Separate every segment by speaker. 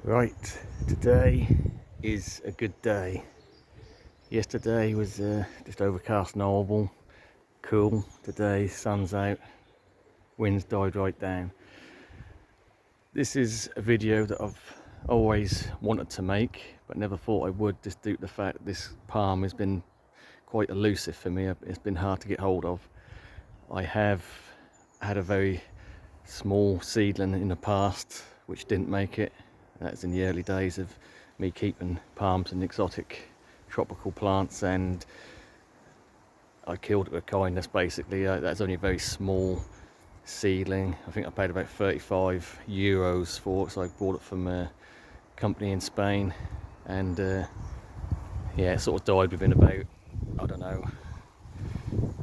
Speaker 1: Right, today is a good day. Yesterday was just overcast, knowable, cool. Today, sun's out, winds died right down. This is a video that I've always wanted to make, but never thought I would, just due to the fact that this palm has been quite elusive for me. It's been hard to get hold of. I have had a very small seedling in the past which didn't make it. That's in the early days of me keeping palms and exotic tropical plants, and I killed it with kindness basically. That's only a very small seedling. I think I paid about 35 euros for it, so I bought it from a company in Spain, and yeah, it sort of died within about, I don't know,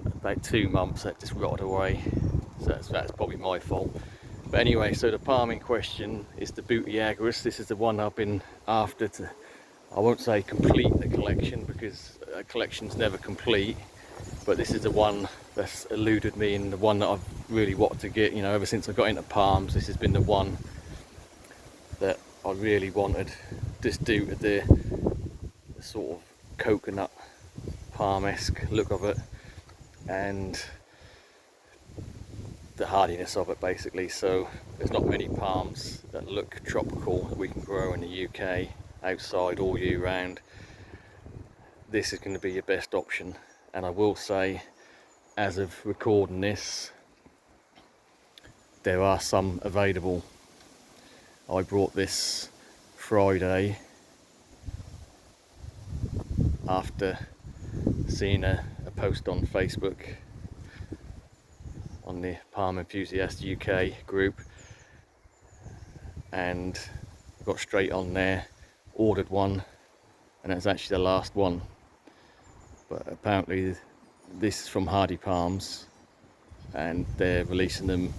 Speaker 1: about 2 months. That just rotted away, so that's probably my fault. But anyway, so the palm in question is the Butiagrus. This is the one I've been after to, I won't say complete the collection, because a collection's never complete, but this is the one that's eluded me and the one that I've really wanted to get. You know, ever since I got into palms, this has been the one that I really wanted, just due to the sort of coconut palm-esque look of it and the hardiness of it basically. So there's not many palms that look tropical that we can grow in the UK outside all year round. This is going to be your best option, and I will say, as of recording this, there are some available. I brought this Friday after seeing a post on Facebook on the Palm Enthusiast UK group, and I got straight on there, ordered one, and it's actually the last one. But apparently this is from Hardy Palms and they're releasing them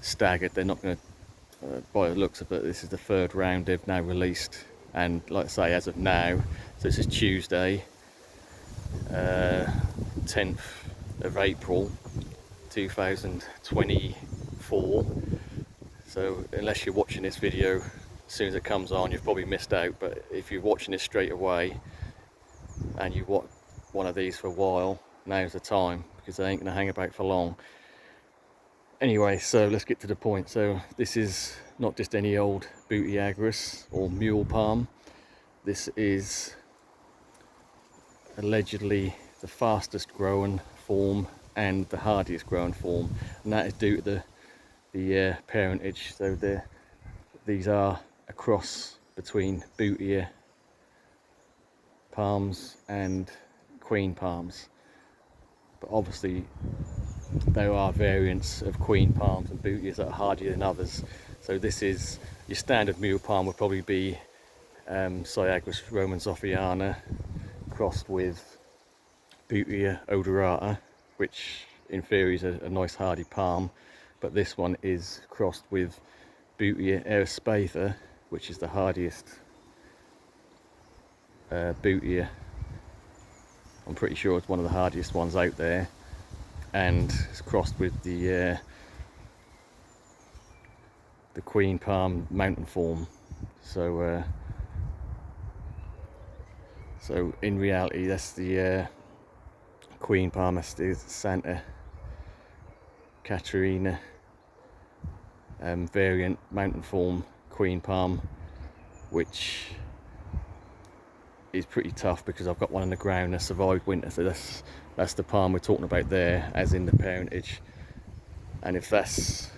Speaker 1: staggered. They're not going to, by the looks of it, this is the third round they've now released, and like I say, as of now, so this is Tuesday, 10th of April 2024. So unless you're watching this video as soon as it comes on, you've probably missed out. But if you're watching this straight away and you want one of these for a while, now's the time, because they ain't going to hang about for long. Anyway, so let's get to the point. So this is not just any old Butiagrus or mule palm. This is allegedly the fastest growing form and the hardiest growing form, and that is due to the parentage. So these are a cross between Butia palms and queen palms, but obviously there are variants of queen palms and Butias that are hardier than others. So this is your standard mule palm, would probably be Butiagrus romans-offiana crossed with Butia odorata, which in theory is a nice hardy palm, but this one is crossed with Butia aerospaitha, which is the hardiest Butia. I'm pretty sure it's one of the hardiest ones out there, and it's crossed with the queen palm mountain form. So so in reality, that's the queen palm. That's the Santa Catarina variant mountain form queen palm, which is pretty tough because I've got one on the ground that survived winter. So that's the palm we're talking about there, as in the parentage. And if that's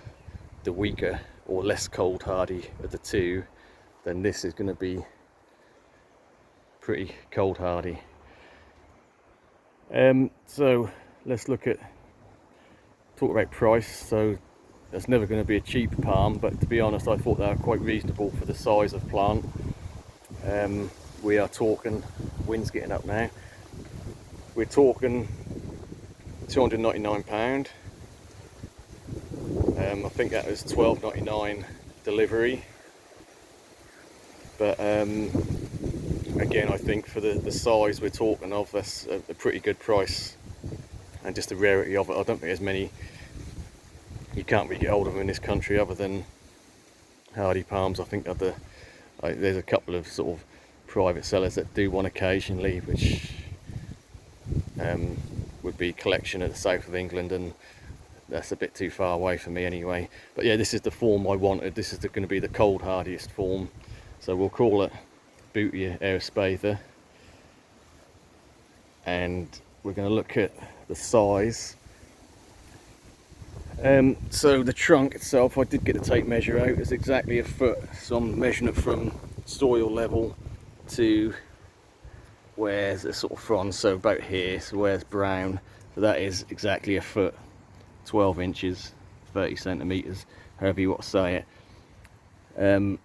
Speaker 1: the weaker or less cold hardy of the two, then this is going to be pretty cold hardy. So let's talk about price. So that's never going to be a cheap palm, but to be honest, I thought they were quite reasonable for the size of plant. We are talking, wind's getting up now, we're talking £299. I think that was £12.99 delivery, but again, I think for the size we're talking of, that's a pretty good price, and just the rarity of it. I don't think there's many, you can't really get hold of them in this country other than hardy palms. I think are There's a couple of sort of private sellers that do one occasionally, which would be collection at the south of England, and that's a bit too far away for me anyway. But yeah, this is the form I wanted. This is going to be the cold hardiest form, so we'll call it Butia Aerospacer, and we're going to look at the size. So the trunk itself, I did get a tape measure out. It's exactly a foot, so I'm measuring it from soil level to where's the sort of frond, so about here, so where's brown, so that is exactly a foot, 12 inches, 30 centimeters, however you want to say it.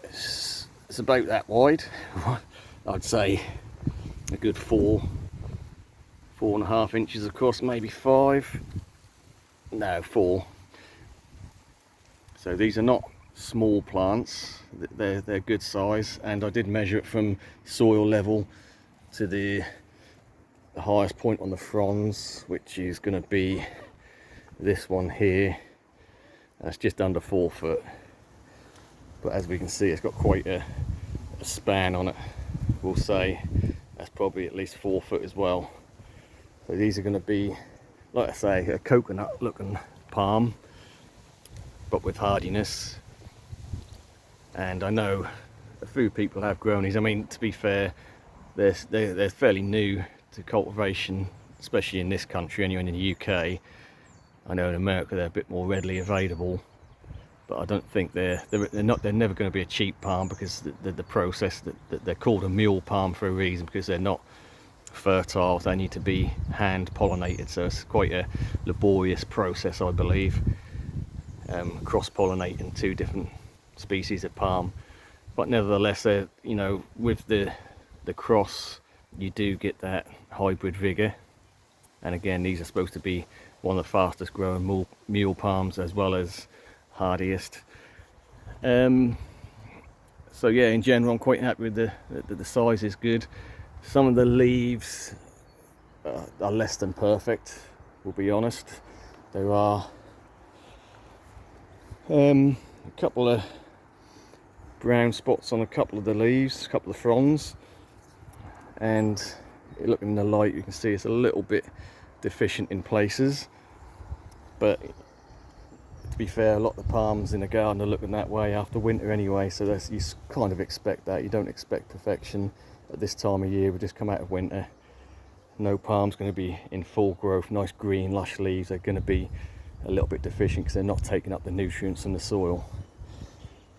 Speaker 1: It's about that wide. I'd say a good 4.5 inches across, maybe 5, no, 4. So these are not small plants, they're good size, and I did measure it from soil level to the highest point on the fronds, which is going to be this one here. That's just under 4 foot, but as we can see, it's got quite a span on it. We'll say that's probably at least 4 foot as well. So these are going to be, like I say, a coconut looking palm, but with hardiness. And I know a few people have grown these. I mean, to be fair, they're fairly new to cultivation, especially in this country, anyway, in the UK. I know in America they're a bit more readily available, but I don't think they're never going to be a cheap palm, because the process that they're called a mule palm for a reason, because they're not fertile. They need to be hand pollinated, so it's quite a laborious process, I believe, cross pollinating 2 different species of palm. But nevertheless, they're, you know, with the cross, you do get that hybrid vigor. And again, these are supposed to be one of the fastest growing mule palms, as well as hardiest. So yeah, in general, I'm quite happy with the size is good. Some of the leaves are less than perfect, we'll be honest. There are a couple of brown spots on a couple of the leaves, a couple of fronds, and looking in the light, you can see it's a little bit deficient in places. But to be fair, a lot of the palms in the garden are looking that way after winter anyway, so you kind of expect that. You don't expect perfection at this time of year. We just come out of winter. No palm's going to be in full growth, nice green lush leaves. They're going to be a little bit deficient because they're not taking up the nutrients in the soil.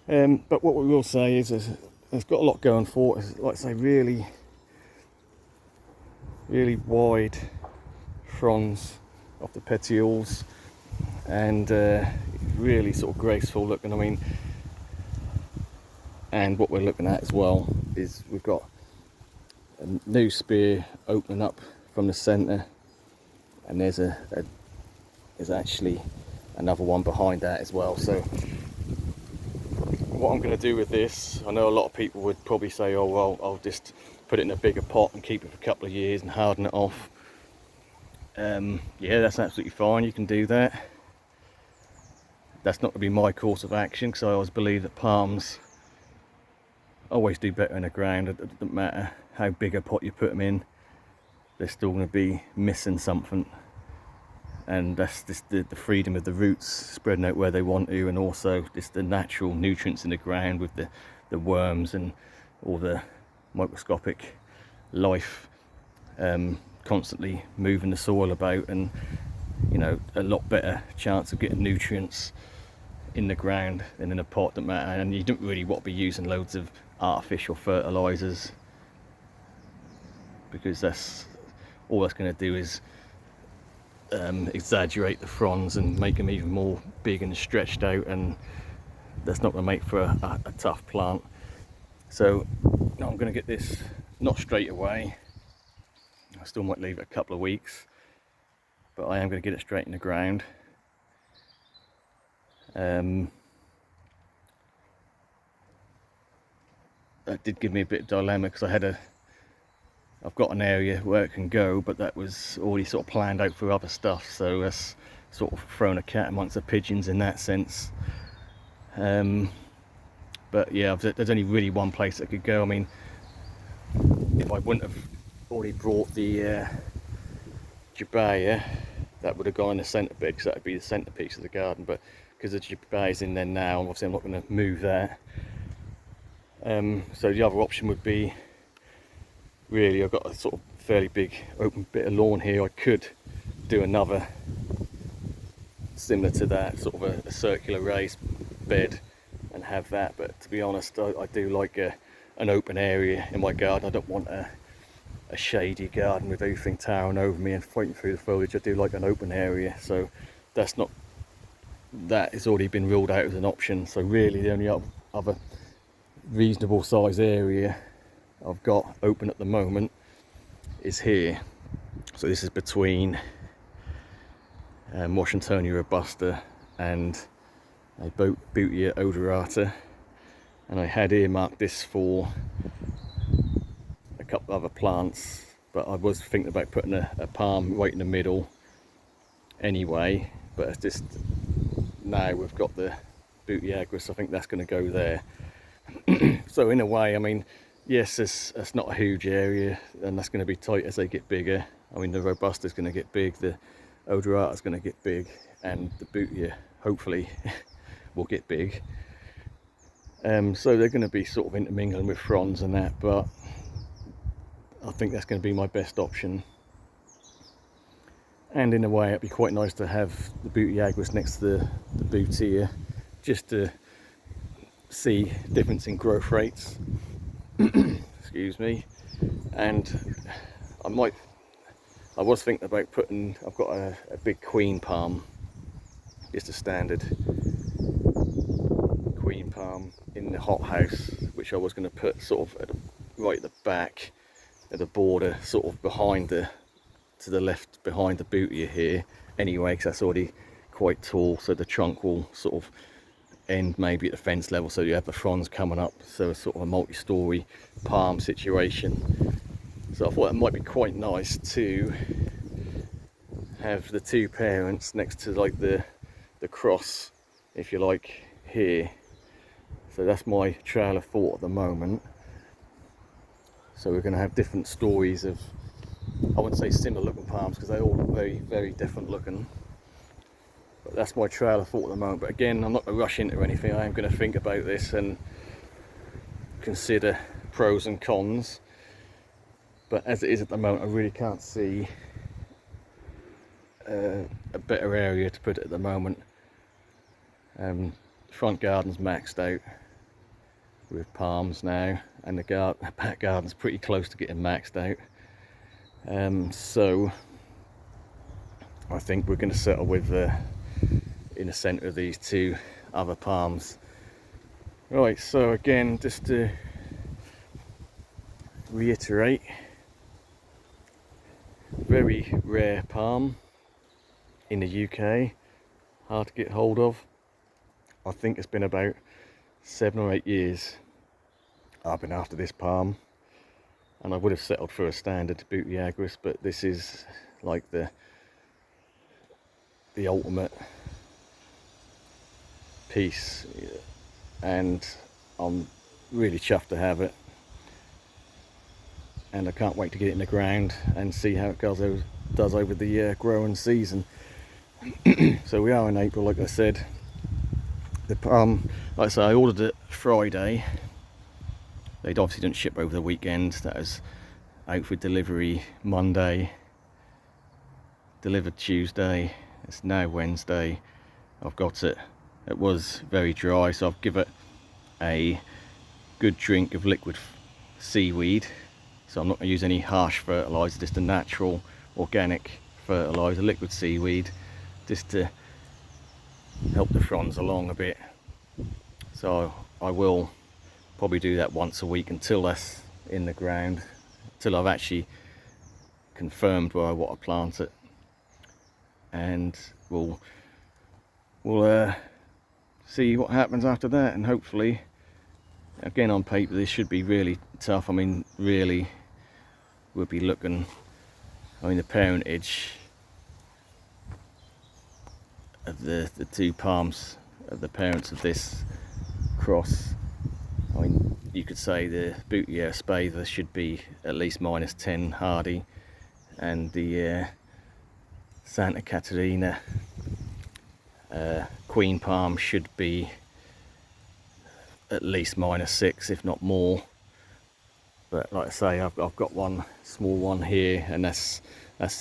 Speaker 1: But what we will say is it's got a lot going for it. It's, like I say, really wide fronds of the petioles, and really sort of graceful looking. I mean, and what we're looking at as well is we've got a new spear opening up from the centre, and there's actually another one behind that as well. So what I'm going to do with this, I know a lot of people would probably say, oh well, I'll just put it in a bigger pot and keep it for a couple of years and harden it off. Yeah, that's absolutely fine, you can do that. That's not going to be my course of action, because I always believe that palms always do better in the ground. It doesn't matter how big a pot you put them in, they're still going to be missing something. And that's just the freedom of the roots spreading out where they want to, and also just the natural nutrients in the ground with the worms and all the microscopic life constantly moving the soil about, and you know, a lot better chance of getting nutrients in the ground than in a pot, don't matter. And you don't really want to be using loads of artificial fertilizers, because that's all that's going to do is exaggerate the fronds and make them even more big and stretched out, and that's not going to make for a tough plant. So I'm going to get this, not straight away, I still might leave it a couple of weeks, but I am going to get it straight in the ground. That did give me a bit of dilemma, because I've got an area where it can go, but that was already sort of planned out for other stuff, so that's sort of thrown a cat amongst the pigeons in that sense. But yeah, there's only really one place I could go. I mean, if I wouldn't have already brought the Jabaya, that would have gone in the centre bit, because that would be the centrepiece of the garden. But because the Jabaya is in there now, obviously I'm not going to move that. So the other option would be, really, I've got a sort of fairly big open bit of lawn here. I could do another similar to that, sort of a circular raised bed and have that. But to be honest, I do like an open area in my garden. I don't want a shady garden with everything towering over me and fighting through the foliage. I do like an open area, so that has already been ruled out as an option. So really the only other reasonable size area I've got open at the moment is here. So this is between Washingtonia robusta and a Butia odorata, and I had earmarked this for a couple of other plants, but I was thinking about putting a palm right in the middle anyway. But it's just, now we've got the Butiagrus, I think that's going to go there. So in a way, I mean, yes, it's not a huge area, and that's going to be tight as they get bigger. I mean, the robusta is going to get big, the odorata is going to get big, and the Butia hopefully will get big. So they're going to be sort of intermingling with fronds and that, but I think that's going to be my best option. And in a way, it'd be quite nice to have the Butiagrus next to the Butia, just to see difference in growth rates. Excuse me. And I was thinking about putting, I've got a big queen palm, just a standard queen palm in the hothouse, which I was going to put sort of right at the back, at the border, sort of behind to the left behind the Butia here anyway, because that's already quite tall, so the trunk will sort of end maybe at the fence level, so you have the fronds coming up, so it's sort of a multi-story palm situation. So I thought it might be quite nice to have the two parents next to like the cross, if you like, here. So that's my trail of thought at the moment. So we're going to have different stories of, I wouldn't say similar looking palms, because they're all very, very different looking. But that's my trail of thought at the moment. But again, I'm not going to rush into anything. I am going to think about this and consider pros and cons. But as it is at the moment, I really can't see a better area to put it at the moment. Front garden's maxed out with palms now, and the back garden's pretty close to getting maxed out. So I think we're going to settle with in the centre of these two other palms. Right, so again, just to reiterate, very rare palm in the UK, hard to get hold of. I think it's been about 7 or 8 years I've been after this palm, and I would have settled for a standard Butiagrus, but this is like the ultimate piece, and I'm really chuffed to have it, and I can't wait to get it in the ground and see how it does over the growing season. So we are in April, like I said. The palm, like I say, I ordered it Friday. They obviously didn't ship over the weekend. That was out for delivery Monday, delivered Tuesday. It's now Wednesday. I've got it. It was very dry, so I've given it a good drink of liquid seaweed. So I'm not going to use any harsh fertiliser, just a natural organic fertiliser, liquid seaweed, just to help the fronds along a bit. So I will probably do that once a week until that's in the ground, until I've actually confirmed where I want to plant it, and we'll see what happens after that. And hopefully, again, on paper this should be really tough. I mean, really, we'll be looking, I mean, the parentage of the two palms of the parents of this cross you could say the Butia spather should be at least -10 hardy, and the Santa Catarina Queen Palm should be at least -6, if not more. But like I say, I've got one small one here, and that's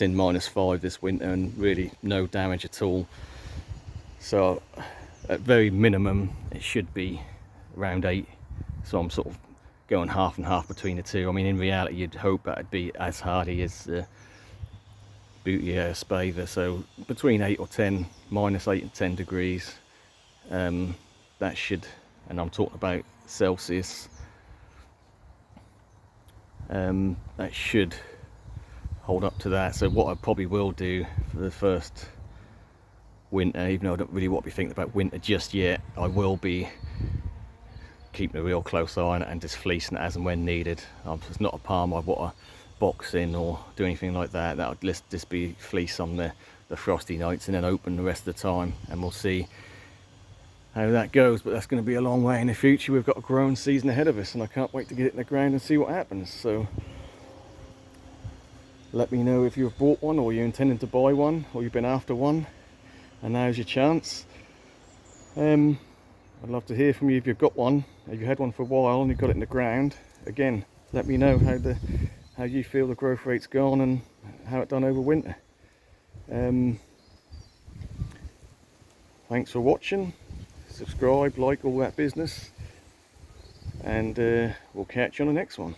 Speaker 1: in -5 this winter, and really no damage at all. So at very minimum it should be around 8. So I'm sort of going half and half between the two. I mean, in reality you'd hope that it'd be as hardy as the Butia spather, so between 8 or 10, -8 and 10 degrees. That should, and I'm talking about Celsius, that should hold up to that. So what I probably will do for the first winter, even though I don't really want to be thinking about winter just yet, I will be keeping a real close eye on it and just fleecing it as and when needed. It's not a palm I want to box in or do anything like that. That would just be fleece on the frosty nights and then open the rest of the time, and we'll see how that goes. But that's going to be a long way in the future. We've got a growing season ahead of us, and I can't wait to get it in the ground and see what happens. So let me know if you've bought one, or you're intending to buy one, or you've been after one, and now's your chance. I'd love to hear from you if you've got one, if you had one for a while and you've got it in the ground. Again, let me know how you feel the growth rate's gone and how it done over winter. Thanks for watching. Subscribe, like, all that business, and we'll catch you on the next one.